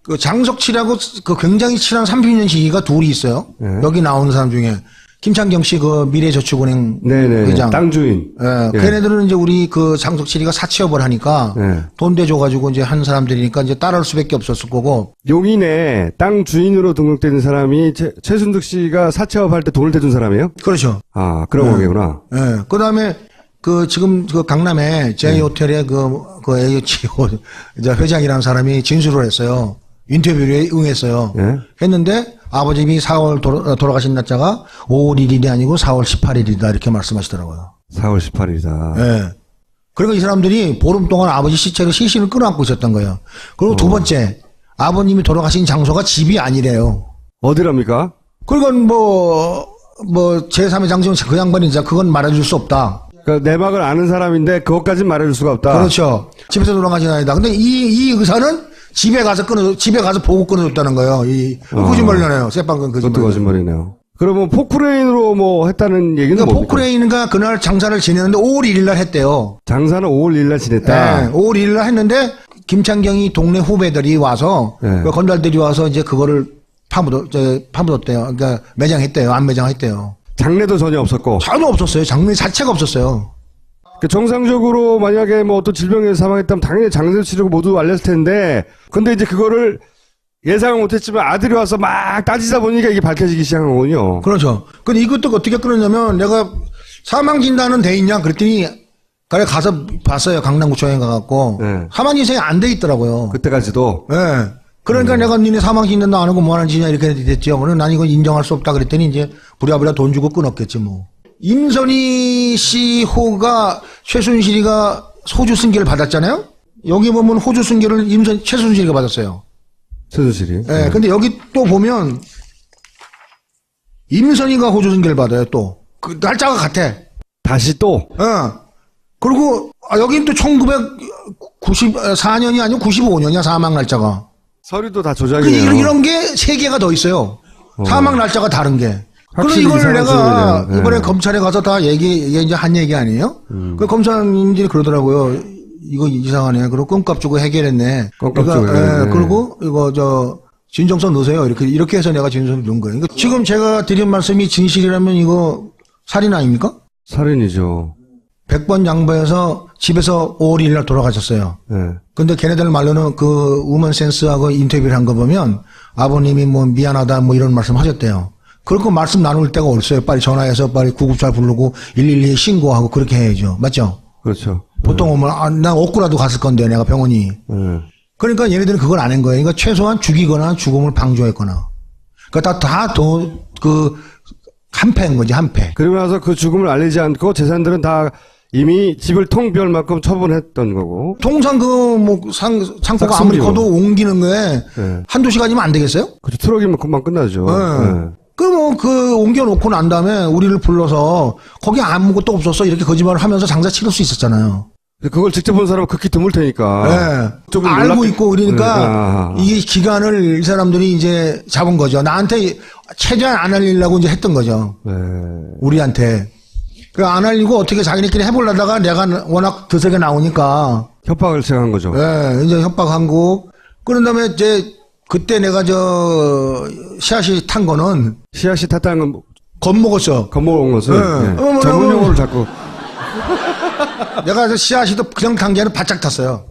그 장석치라고 그 굉장히 친한 30년 지기가 둘이 있어요. 네. 여기 나오는 사람 중에 김창경 씨 그 미래저축은행 네네. 회장. 땅 주인. 예, 걔네들은 이제 우리 그 장석치리가 사채업을 하니까 네. 돈 대줘가지고 이제 한 사람들이니까 이제 따라올 수밖에 없었을 거고. 용인에 땅 주인으로 등록된 사람이 최순득 씨가 사채업 할 때 돈을 대준 사람이에요? 그렇죠. 아, 그런 거겠구나. 예. 그 다음에 그 지금 그 강남에 J호텔의 그 AHO 이제 회장이라는 사람이 진술을 했어요. 인터뷰에 응했어요. 예? 했는데 아버님이 4월 돌아가신 날짜가 5월 1일이 아니고 4월 18일이다 이렇게 말씀하시더라고요. 4월 18일이다. 예. 그러니까 이 사람들이 보름 동안 아버지 시체를 시신을 끌어안고 있었던 거예요. 그리고 두 번째 아버님이 돌아가신 장소가 집이 아니래요. 어디랍니까? 그건 뭐 제3의 장소는 그 양반이 이제 그건 말해줄 수 없다. 그러니까 내막을 아는 사람인데 그것까진 말해줄 수가 없다. 그렇죠. 집에서 돌아가신 아니다. 근데 이 의사는 집에 가서 보고 끊어줬다는 거예요. 거짓말이네요. 새빵근 거짓말. 그것도 거짓말이네요. 그러면 포크레인으로 뭐 했다는 얘기는 그러니까 뭡니까? 포크레인가 그날 장사를 지내는데 5월 1일 날 했대요. 장사는 5월 1일 날 지냈다. 네, 5월 1일 날 했는데 김창경이 동네 후배들이 와서 네. 그 건달들이 와서 이제 그거를 파묻었대요. 그러니까 매장했대요. 안 매장했대요. 장례도 전혀 없었고. 전혀 없었어요. 장례 자체가 없었어요. 정상적으로 만약에 뭐 어떤 질병에서 사망했다면 당연히 장례도 치르고 모두 알렸을 텐데, 근데 이제 그거를 예상을 못했지만 아들이 와서 막 따지다 보니까 이게 밝혀지기 시작한 거군요. 그렇죠. 근데 이것도 어떻게 끊었냐면 내가 사망진단은 돼 있냐 그랬더니 그래 가서 봤어요. 강남구청에 가갖고 네. 사망진단이 안 돼 있더라고요. 그때까지도. 예. 그러니까 내가 니네 사망진단도 안 하고 뭐 하는 짓이냐 이렇게 됐죠. 그래서 난 이건 인정할 수 없다 그랬더니 이제 부랴부랴 돈 주고 끊었겠지 뭐. 임선희 씨 호가 최순실이가 호주 승계를 받았잖아요. 여기 보면 호주 승계를 최순실이가 받았어요. 최순실이. 예. 근데 여기 또 보면 임선희가 호주 승계를 받아요. 또 그 날짜가 같아. 다시 또. 그리고 여기는 또 1994년이 아니고 95년이야 사망 날짜가. 서류도 다 조작이네요. 이런 게 3개가 더 있어요. 사망 날짜가 다른 게. 그래서 확실히 이걸 이상한 내가 소리네요. 이번에 네. 검찰에 가서 다 이게 이제 한 얘기 아니에요? 그 검사님들이 그러더라고요. 이거 이상하네. 그리고 껌값 주고 해결했네. 껌값 주고 해결했네. 그리고 이거 진정서 넣으세요. 이렇게 해서 내가 진정서를 넣은 거예요. 그러니까 지금 제가 드린 말씀이 진실이라면 이거 살인 아닙니까? 살인이죠. 100번 양보해서 집에서 5월 1일 날 돌아가셨어요. 네. 근데 걔네들 말로는 그 우먼 센스하고 인터뷰를 한 거 보면 아버님이 뭐 미안하다 뭐 이런 말씀 하셨대요. 그렇고 말씀 나눌 때가 없어요. 빨리 전화해서 빨리 구급차 부르고 112에 신고하고 그렇게 해야죠. 맞죠? 그렇죠. 보통 오면 난 얻고라도 갔을 건데 내가 병원이. 그러니까 얘네들은 그걸 안 한 거예요. 그러니까 최소한 죽이거나 죽음을 방조했거나. 그러니까 한패인 거지, 한패. 그리고 나서 그 죽음을 알리지 않고 재산들은 다 이미 집을 통 비울 만큼 처분했던 거고. 통상 창고가 아무리 싹쓸이로. 커도 옮기는 거에 네. 한두 시간이면 안 되겠어요? 그렇죠. 트럭이면 금방 끝나죠. 네. 옮겨놓고 난 다음에 우리를 불러서 거기 아무것도 없었어. 이렇게 거짓말을 하면서 장사 치를 수 있었잖아요. 그걸 직접 본 사람은 극히 드물 테니까. 네. 조금 알고 놀랍게- 있고 그러니까 네. 이게 기간을 이 사람들이 이제 잡은 거죠. 나한테 최대한 안 알리려고 이제 했던 거죠. 네. 우리한테. 안 알리고 어떻게 자기네끼리 해보려다가 내가 워낙 드세게 나오니까. 협박을 시작한 거죠. 네. 이제 협박한 거. 그런 다음에 이제 그때 내가 씨앗이 탄 거는 씨앗이 탔다는 건 겁먹었어. 겁먹은 것을 네. 네. 전문 용어를 자꾸. 내가 씨앗이도 그냥 탄 게 아니라 바짝 탔어요.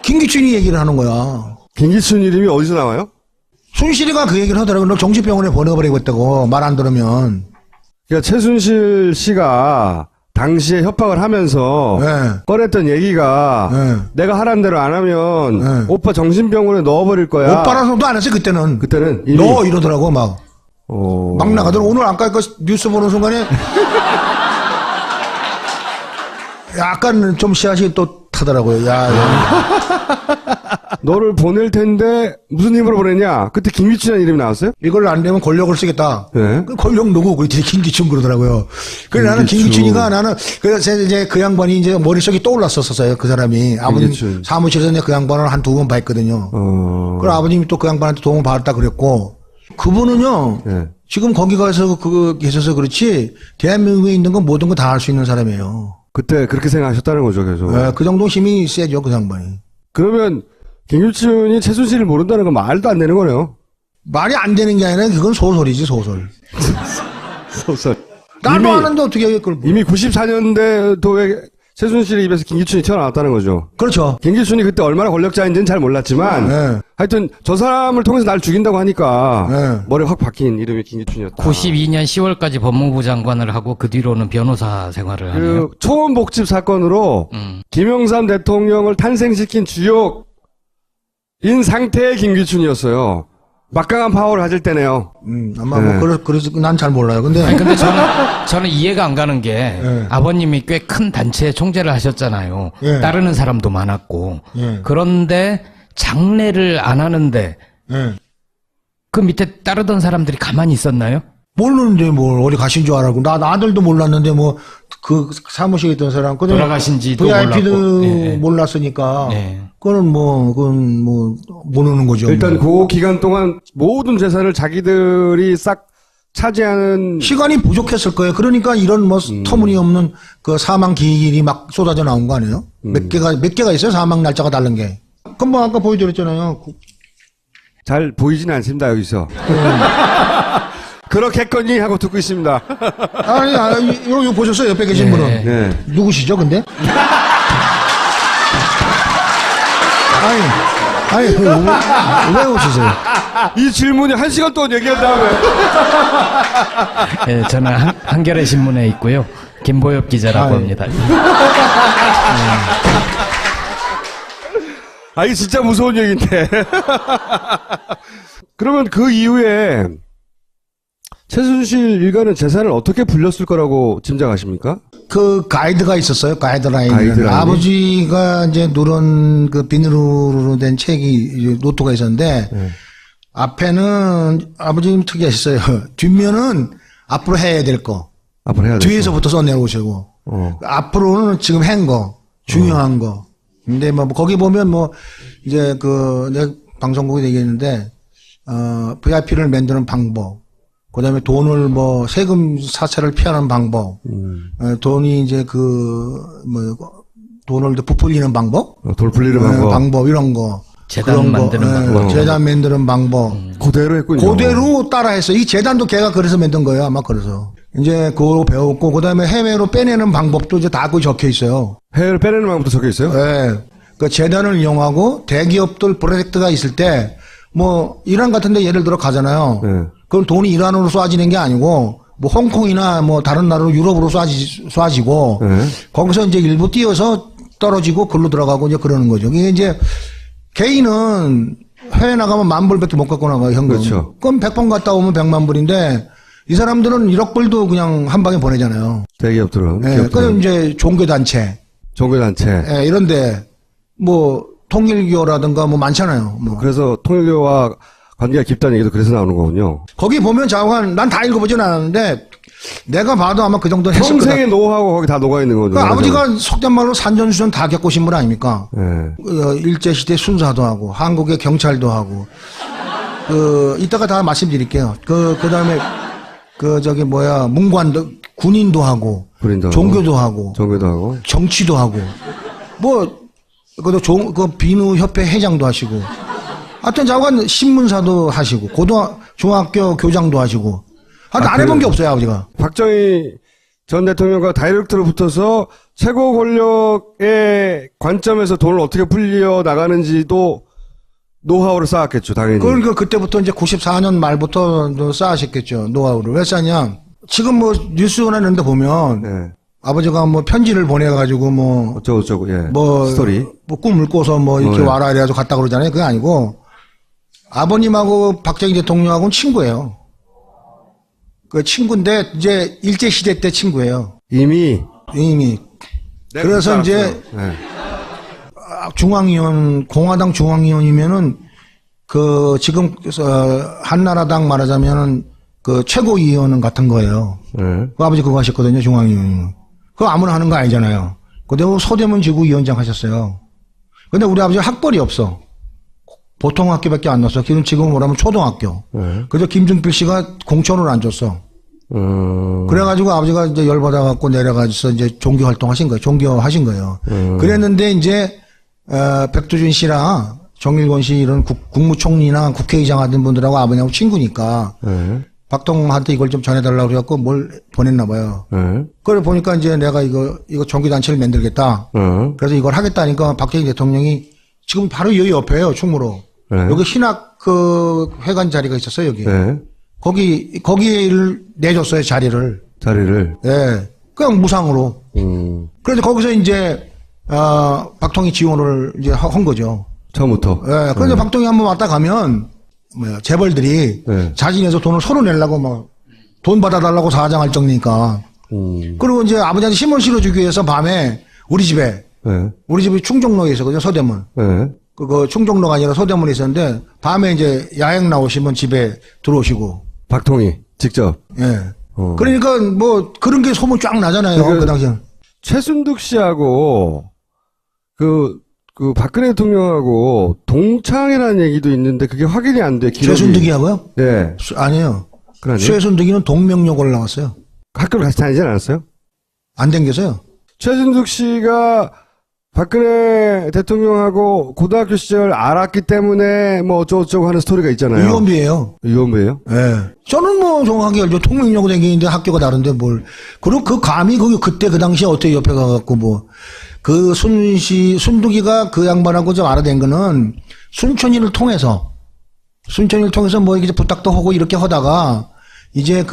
김기춘이 얘기를 하는 거야. 김기춘 이름이 어디서 나와요? 순실이가 그 얘기를 하더라고. 너 정신병원에 보내버리고 있다고. 말 안 들으면. 그러니까 최순실 씨가 당시에 협박을 하면서 네. 꺼냈던 얘기가 네. 내가 하라는 대로 안 하면 네. 오빠 정신병원에 넣어버릴 거야. 오빠라서도 안 했어요, 그때는. 그때는 이미 너 이러더라고, 막. 어... 막 나가더라고. 오늘 아까 그 뉴스 보는 순간에 약간 좀 씨앗이 또 타더라고요. 야. 너를 보낼 텐데 무슨 힘으로 보냈냐? 그때 김기춘이라는 이름이 나왔어요? 이걸 안 되면 권력을 쓰겠다. 네. 그 권력 누구? 그랬더니 김기춘 그러더라고요. 그래서 나는 김기춘이가 그래서 이제 그 양반이 이제 머릿속에 떠올랐었어요. 그 사람이. 아버님 김기춘. 사무실에서 이제 그 양반을 한 2번 봤거든요. 그리고 아버님이 또 그 양반한테 도움을 받았다 그랬고. 그분은요. 네. 지금 거기 가서 계셔서 그렇지 대한민국에 있는 건 모든 거 다 할 수 있는 사람이에요. 그때 그렇게 생각하셨다는 거죠, 계속. 네, 그 정도 힘이 세죠, 그 양반이. 그러면 김기춘이 최순실을 모른다는 건 말도 안 되는 거네요. 말이 안 되는 게 아니라 그건 소설이지, 소설. 소설. 나도 아는데 어떻게 그걸. 이미 94년대도에 최순실의 입에서 김기춘이 튀어나왔다는 거죠. 그렇죠. 김기춘이 그때 얼마나 권력자인지는 잘 몰랐지만 네. 하여튼 저 사람을 통해서 날 죽인다고 하니까 네. 머리 확 박힌 이름이 김기춘이었다. 92년 10월까지 법무부 장관을 하고 그 뒤로는 변호사 생활을 하네요. 그 초원복집 사건으로 김영삼 대통령을 탄생시킨 주역인 상태의 김기춘이었어요. 막강한 파워를 가질 때네요. 아마 네. 그래서 난 잘 몰라요. 근데. 아니, 근데 저는 이해가 안 가는 게 아버님이 꽤 큰 단체의 총재를 하셨잖아요. 예. 따르는 사람도 많았고. 예. 그런데 장례를 안 하는데 예. 그 밑에 따르던 사람들이 가만히 있었나요? 모르는데 뭘 어디 가신 줄 알았고 나 아들도 몰랐는데 뭐 그 사무실에 있던 사람 그다음에 돌아가신지도 VIP도 몰랐고. 예. 몰랐으니까 예. 그건 뭐 모르는 거죠. 일단 뭐. 그 기간 동안 모든 재산을 자기들이 싹 차지하는 시간이 부족했을 거예요. 그러니까 이런 뭐 터무니없는 그 사망 기일이 막 쏟아져 나온 거 아니에요? 몇 개가 있어요? 사망 날짜가 다른 게. 그럼 뭐 아까 보여드렸잖아요. 잘 보이지는 않습니다, 여기서. 그렇겠거니 하고 듣고 있습니다. 이거 보셨어요? 옆에 계신 분은. 네. 누구시죠, 근데? 아니, 왜 오시세요? 이 질문이 1시간 동안 얘기한 다음에. 예, 저는 한겨레 신문에 있고요. 김보엽 기자라고 합니다. 아, 이게 진짜 무서운 얘기인데. 그러면 그 이후에 최순실 일가는 재산을 어떻게 불렸을 거라고 짐작하십니까? 그 가이드가 있었어요. 가이드라인. 가이드라인이? 아버지가 이제 누런 그 비닐로 된 책이 노트가 있었는데 앞에는 아버지님 특이하셨어요. 뒷면은 앞으로 해야 될 거. 앞으로 해야 돼. 뒤에서부터 써내려오시고 앞으로는 지금 한 거. 중요한 거. 근데 뭐 거기 보면 뭐 이제 내 방송국에 얘기했는데 VIP를 만드는 방법. 그다음에 돈을 뭐 세금 사채를 피하는 방법. 돈이 이제 돈을 부풀리는 방법. 돌 풀리는 방법. 이런 거. 재단 그런 만드는 거. 방법. 재단 만드는 방법. 그대로 했군요. 그대로 따라했어. 이 재단도 걔가 그래서 만든 거예요. 아마 그래서. 이제 그거 배웠고 그다음에 해외로 빼내는 방법도 이제 다 적혀 있어요. 해외를 빼내는 방법도 적혀 있어요? 네. 그 재단을 이용하고 대기업들 프로젝트가 있을 때 뭐 이란 같은데 예를 들어 가잖아요. 네. 그건 돈이 이란으로 쏴지는 게 아니고 뭐 홍콩이나 뭐 다른 나라로 유럽으로 쏴지고 네. 거기서 이제 일부 띄어서 떨어지고 글로 들어가고 이제 그러는 거죠. 이게 이제 개인은 해외 나가면 10,000불밖에 못 갖고 나가요, 현금. 그렇죠. 그럼 100번 갔다 오면 100만 불인데 이 사람들은 1억 불도 그냥 한 방에 보내잖아요. 대기업들은. 예, 기업들은. 그럼 이제 종교단체, 종교단체. 예, 이런데 뭐 통일교라든가 뭐 많잖아요. 뭐 그래서 통일교와 관계가 깊다는 얘기도 그래서 나오는 거군요. 거기 보면 자관 난 다 읽어보진 않았는데 내가 봐도 아마 그 정도 했을 거다. 평생의 노하우가 거기 다 녹아있는 거죠. 그러니까 아버지가 속된 말로 산전수전 다 겪으신 분 아닙니까? 네. 일제시대 순사도 하고 한국의 경찰도 하고 이따가 다 말씀드릴게요. 그 다음에 문관도 군인도 하고 군인도 종교도 하고 종교도 하고. 정치도 하고 그 비누협회 회장도 하시고 하여튼 자관 신문사도 하시고 중학교 교장도 하시고 안 해본 게 없어요 아버지가. 박정희 전 대통령과 다이렉트로 붙어서 최고 권력의 관점에서 돈을 어떻게 풀려 나가는지도 노하우를 쌓았겠죠, 당연히. 그러니까 그때부터 이제 94년 말부터 쌓으셨겠죠, 노하우를. 왜 쌓냐? 지금 뭐 뉴스나 이런 데 보면 네. 아버지가 뭐 편지를 보내가지고 뭐 어쩌고저쩌고, 예. 뭐 스토리. 뭐 꿈을 꿔서 뭐 이렇게 네. 와라 이래가지고 갔다 그러잖아요. 그게 아니고 아버님하고 박정희 대통령하고는 친구예요. 그 친구인데 이제 일제 시대 때 친구예요. 이미. 이미. 네, 그래서 그렇죠. 이제 네. 중앙위원, 공화당 중앙위원이면은 그 지금 한나라당 말하자면은 그 최고위원은 같은 거예요. 네. 그 아버지 그거 하셨거든요, 중앙위원. 그거 아무나 하는 거 아니잖아요. 근데 서대문 지구위원장 하셨어요. 근데 우리 아버지 학벌이 없어. 보통 학교밖에 안 넣었어. 지금 뭐라면 초등학교. 네. 그래서 김준필 씨가 공천을 안 줬어. 그래가지고 아버지가 이제 열받아갖고 내려가서 이제 종교 활동하신 거예요. 종교하신 거예요. 그랬는데 이제, 백두준 씨랑 정일권 씨 이런 국무총리나 국회의장 하던 분들하고 아버님하고 친구니까. 박통한테 이걸 좀 전해달라고 그래갖고 뭘 보냈나 봐요. 그걸 보니까 이제 내가 이거 종교단체를 만들겠다. 그래서 이걸 하겠다니까 박정희 대통령이 지금 바로 여기 옆에요, 충무로. 여기 신학 그 회관 자리가 있었어요, 여기. 거기를 내줬어요, 자리를. 예. 그냥 무상으로. 그래서 거기서 이제, 박통희 지원을 이제 한 거죠. 처음부터. 예. 그런데 박통희 한번 왔다 가면, 재벌들이 자진해서 돈을 서로 내려고 막, 돈 받아달라고 사장할 정도니까. 그리고 이제 아버지한테 신문 실어주기 위해서 밤에 우리 집에, 우리 집이 충정로에 있었거든요, 서대문. 그 충정로가 아니라 서대문에 있었는데, 밤에 이제 야행 나오시면 집에 들어오시고. 박통희 직접. 예. 그러니까 뭐 그런 게 소문 쫙 나잖아요. 그 당시에. 최순득 씨하고 그 박근혜 대통령하고 동창이라는 얘기도 있는데 그게 확인이 안 돼. 기록이. 최순득이하고요? 네. 아니에요. 그러네요. 최순득이는 동명여고를 나왔어요. 학교를 같이 다니지 않았어요? 안 댕겨서요. 최순득 씨가 박근혜 대통령하고 고등학교 시절 알았기 때문에 뭐 어쩌고저쩌고 하는 스토리가 있잖아요. 유언비예요. 유언비예요? 예. 저는 뭐 정확하게 알죠. 통명여고 댕기는데 학교가 다른데 뭘. 그리고 그 감히 그때 그 당시에 어떻게 옆에 가갖고 뭐. 그 순득이가 그 양반하고 좀 알아낸 거는 순천이를 통해서 뭐 이렇게 부탁도 하고 이렇게 하다가 이제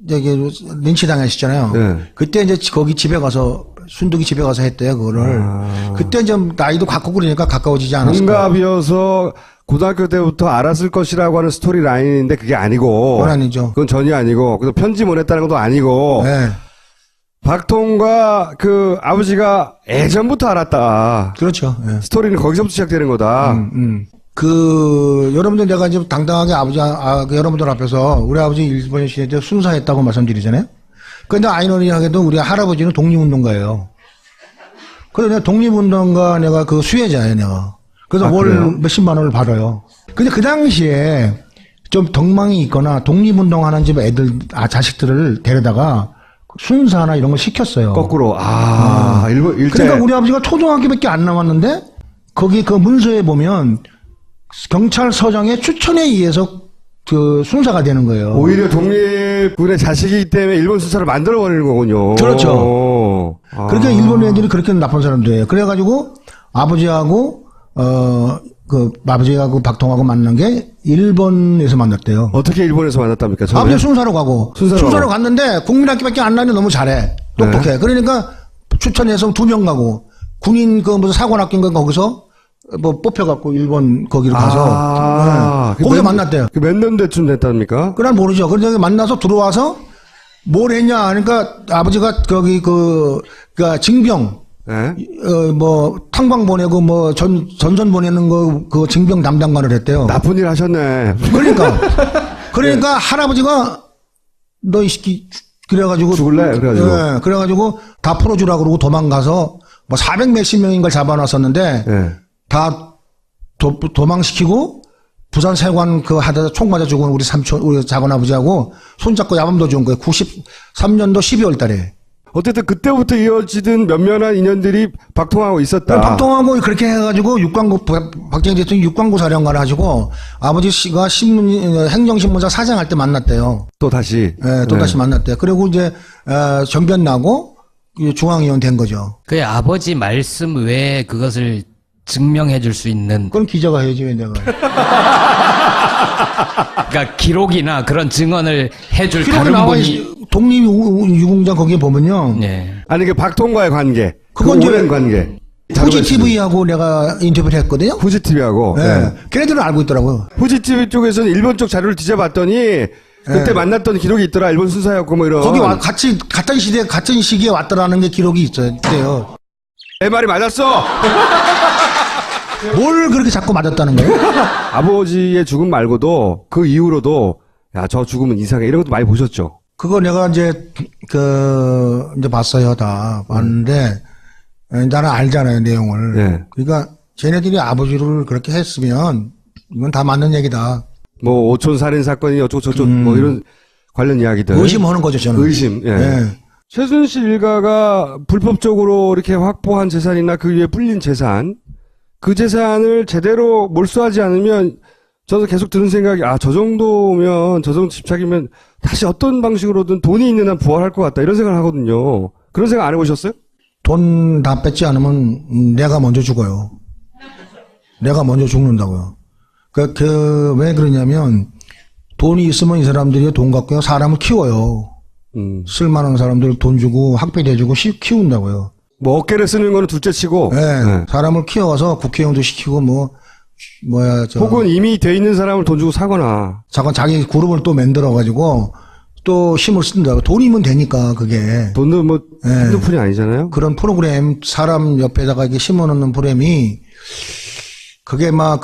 저기 린치 당하셨잖아요. 네. 그때 이제 거기 집에 가서 순득이 집에 가서 했대요, 그거를. 그때 좀 나이도 갖고 그러니까 가까워지지 않았을까. 동갑이어서 고등학교 때부터 알았을 것이라고 하는 스토리 라인인데 그게 아니고. 그건 아니죠. 그건 전혀 아니고. 그래서 편지 보냈다는 것도 아니고. 네. 박통과 그 아버지가 예전부터 알았다. 그렇죠. 네. 스토리는 거기서부터 시작되는 거다. 여러분들 내가 이제 당당하게 여러분들 앞에서 우리 아버지 일본 시대 때 순사했다고 말씀드리잖아요. 근데 아이러니하게도 우리 할아버지는 독립운동가예요. 그래서 내가 독립운동가 내가 그 수혜자예요, 내가. 그래서 월 몇십만 원을 받아요. 근데 그 당시에 좀 덕망이 있거나 독립운동하는 집 애들, 자식들을 데려다가 순사나 이런 걸 시켰어요. 거꾸로. 일본, 일제. 그러니까 우리 아버지가 초등학교밖에 안 남았는데 거기 그 문서에 보면 경찰서장의 추천에 의해서 그 순사가 되는 거예요. 오히려 독립군의 자식이기 때문에 일본 순사를 만들어버리는 거군요. 그렇죠. 그러니까 일본 애들이 그렇게 나쁜 사람들이에요. 그래가지고 아버지하고 아버지하고 박통하고 만난 게 일본에서 만났대요. 어떻게 일본에서 만났답니까? 처음에? 아버지 순사로 가고. 순사로 갔는데 국민학교밖에 안 나는데 너무 잘해. 똑똑해. 네. 그러니까 추천해서 2명 가고 군인 무슨 사관학교인가 거기서 뭐 뽑혀갖고 일본 거기로 가서 네. 거기서 만났대요. 몇 년대쯤 됐답니까? 그날 모르죠. 그런데 만나서 들어와서 뭘 했냐 그러니까 아버지가 거기 그러니까 징병 네? 뭐 탕방 보내고 뭐 전선 보내는 거 그 징병 담당관을 했대요. 나쁜 일 하셨네. 그러니까 할아버지가 너 이 새끼 그래가지고 죽을래? 그래가지고. 네, 그래가지고 다 풀어주라 그러고 도망가서 뭐 400 몇십 명인 걸 잡아놨었는데 네. 다 도망시키고 부산 세관 하다가 총 맞아 죽은 우리 작은 아버지하고 손잡고 야밤도 준 거예요. 93년도 12월 달에. 어쨌든 그때부터 이어지던 면면한 인연들이 박통하고 있었다. 박통하고 그렇게 해가지고 박정희 대통령이 육광구 사령관을 하시고 아버지 씨가 행정신문사 사장할 때 만났대요. 또 다시. 네, 또 다시 만났대요. 그리고 이제 정변 나고 중앙위원 된 거죠. 그 아버지 말씀 외에 그것을 증명해 줄 수 있는 그건 기자가 해야지 왜 내가. 그러니까 기록이나 그런 증언을 해줄 기록이 다른 나와 분이 독립유공자 거기에 보면요. 네. 아니 그 박통과의 관계. 그건 그 이제 오랜 관계. 후지 TV하고 내가 인터뷰를 했거든요. 후지 TV하고. 네. 네. 걔네들은 알고 있더라고요. 후지 TV 쪽에서는 일본 쪽 자료를 뒤져봤더니 그때 만났던 기록이 있더라. 일본 순사였고 뭐 이런. 거기 같은 시기에 왔더라는 게 기록이 있어요. 내 말이 맞았어. 뭘 그렇게 자꾸 맞았다는 거예요? 아버지의 죽음 말고도 그 이후로도 야, 저 죽음은 이상해 이런 것도 많이 보셨죠. 그거 내가 이제 이제 봤어요. 다 봤는데 나는 알잖아요, 내용을. 네. 그러니까 쟤네들이 아버지를 그렇게 했으면 이건 다 맞는 얘기다. 뭐 오촌 살인 사건이 어쩌고저쩌고 뭐 이런 관련 이야기들. 의심하는 거죠, 저는. 의심. 예. 예. 최순실 일가가 불법적으로 이렇게 확보한 재산이나 그 위에 불린 재산, 그 재산을 제대로 몰수하지 않으면 저도 계속 드는 생각이 저 정도면 저 정도 집착이면 다시 어떤 방식으로든 돈이 있는 한 부활할 것 같다 이런 생각을 하거든요. 그런 생각 안 해보셨어요? 돈 다 뺏지 않으면 내가 먼저 죽어요. 내가 먼저 죽는다고요. 왜 그러냐면 돈이 있으면 이 사람들이 돈 갖고 사람을 키워요. 쓸만한 사람들 돈 주고 학비 대주고 키운다고요. 뭐 어깨를 쓰는 거는 둘째치고. 네, 네. 사람을 키워서 국회의원도 시키고 혹은 이미 돼 있는 사람을 돈 주고 사거나. 잠깐 자기 그룹을 또 만들어가지고 또 힘을 쓴다고. 돈이면 되니까 그게. 돈도 뭐 핸드폰이 아니잖아요. 그런 프로그램 사람 옆에다가 이렇게 심어놓는 프로그램이 그게 막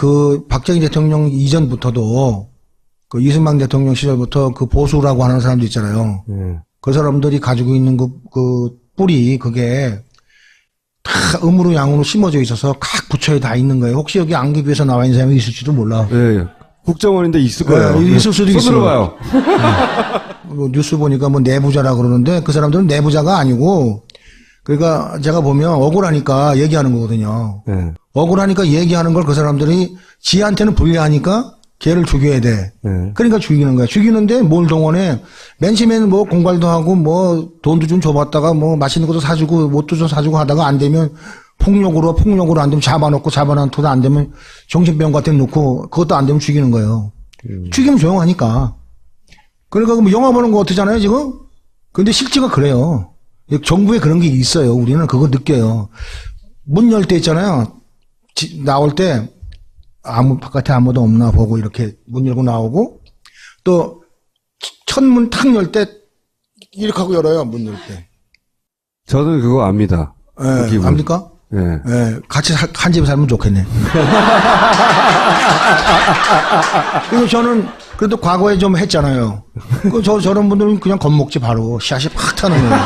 박정희 대통령 이전부터도 그 이승만 대통령 시절부터 그 보수라고 하는 사람도 있잖아요. 그 사람들이 가지고 있는 그 뿌리 그게 다 음으로 양으로 심어져 있어서 각 부처에 다 있는 거예요. 혹시 여기 안기부에서 나와 있는 사람이 있을지도 몰라. 네. 국정원인데 있을 거예요. 있을 수도 있어요. 들어봐요. 뉴스 보니까 뭐 내부자라 그러는데 그 사람들은 내부자가 아니고 그러니까 제가 보면 억울하니까 얘기하는 거거든요. 네. 억울하니까 얘기하는 걸 그 사람들이 지한테는 불리하니까 걔를 죽여야 돼. 네. 그러니까 죽이는 거야. 죽이는데 뭘 동원해? 맨 처음에는 뭐 공갈도 하고 뭐 돈도 좀 줘봤다가 뭐 맛있는 것도 사주고 옷도 좀 사주고 하다가 안 되면 폭력으로 안 되면 잡아놓고 안 되면 정신병 같은 데 놓고 그것도 안 되면 죽이는 거예요. 죽이면 조용하니까. 그러니까 뭐 영화 보는 거 같잖아요 지금. 근데 실제가 그래요. 정부에 그런 게 있어요. 우리는 그거 느껴요. 문 열 때 있잖아요. 나올 때 바깥에 아무도 없나 보고 이렇게 문 열고 나오고 또 천문 탁 열 때 이렇게 하고 열어요. 문 열 때. 저도 그거 압니다. 그 예, 기분. 압니까? 예. 예, 같이 한 집에 살면 좋겠네. 그리고 저는 그래도 과거에 좀 했잖아요. 저런 분들은 그냥 겁먹지 바로 씨앗이 팍 타는 거예요.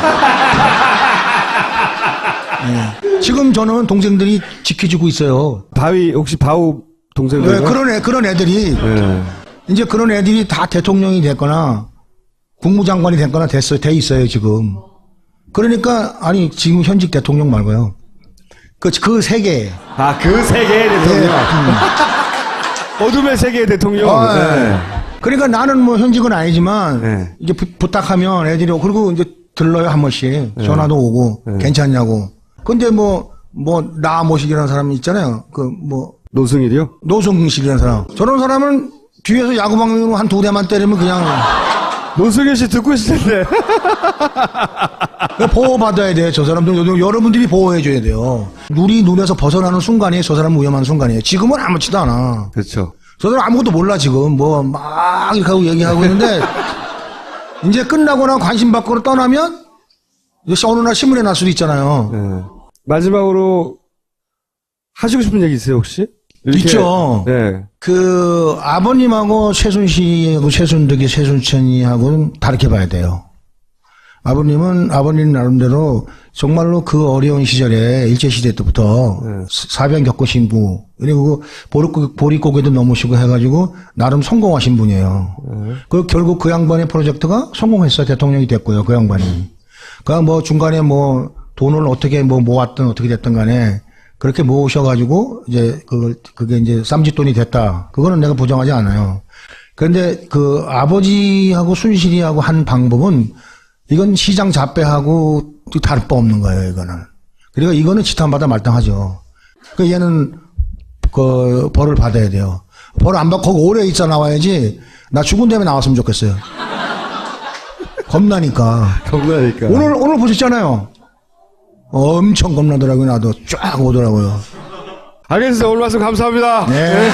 예. 지금 저는 동생들이 지켜주고 있어요. 혹시 바우 동생들? 네, 그런 애들이 이제 그런 애들이 다 대통령이 됐거나 국무장관이 됐거나 돼 있어요 지금. 그러니까 지금 현직 대통령 말고요. 그 세계. 그 세계의 대통령. 어둠의 세계의 대통령. 네. 그러니까 나는 뭐 현직은 아니지만 네. 이제 부탁하면 애들이 그리고 이제 들러요 한 번씩 전화도 오고 괜찮냐고. 근데 나 모식이라는 사람이 있잖아요. 노승일이요? 노승일이라는 사람. 저런 사람은 뒤에서 야구방망이로 한 2대만 때리면 그냥 노승일 씨 듣고 있을 텐데. 보호받아야 돼. 저 사람들 여러분들이 보호해줘야 돼요. 우리 눈에서 벗어나는 순간이 저 사람은 위험한 순간이에요. 지금은 아무렇지도 않아. 그렇죠. 저 사람 아무것도 몰라 지금 막 이렇게 하고 얘기하고 있는데 이제 끝나거나 관심 밖으로 떠나면 이제 어느 날 신문에 날 수도 있잖아요. 네. 마지막으로 하시고 싶은 얘기 있어요 혹시? 있죠. 네. 아버님하고 최순실하고 최순덕이 최순천이하고는 다르게 봐야 돼요. 아버님 나름대로 정말로 그 어려운 시절에 일제시대 때부터 사변 겪으신 분, 그리고 보릿고개도 넘으시고 해가지고 나름 성공하신 분이에요. 결국 그 양반의 프로젝트가 성공했어요. 대통령이 됐고요. 그 양반이. 그러니까 중간에 돈을 어떻게 모았든 어떻게 됐든 간에 그렇게 모으셔가지고 이제 그게 이제 쌈짓돈이 됐다. 그거는 내가 부정하지 않아요. 그런데 아버지하고 순실이하고 한 방법은 이건 시장 잡배하고 다를 바 없는 거예요, 이거는. 그러니까 이거는 지탄받아 마땅하죠. 그러니까 얘는 벌을 받아야 돼요. 벌 안 받고 거기 오래 있어 나와야지. 나 죽은 다음에 나왔으면 좋겠어요. 겁나니까. 오늘 보셨잖아요. 엄청 겁나더라고요, 나도. 쫙 오더라고요. 알겠습니다. 오늘 말씀 감사합니다. 네.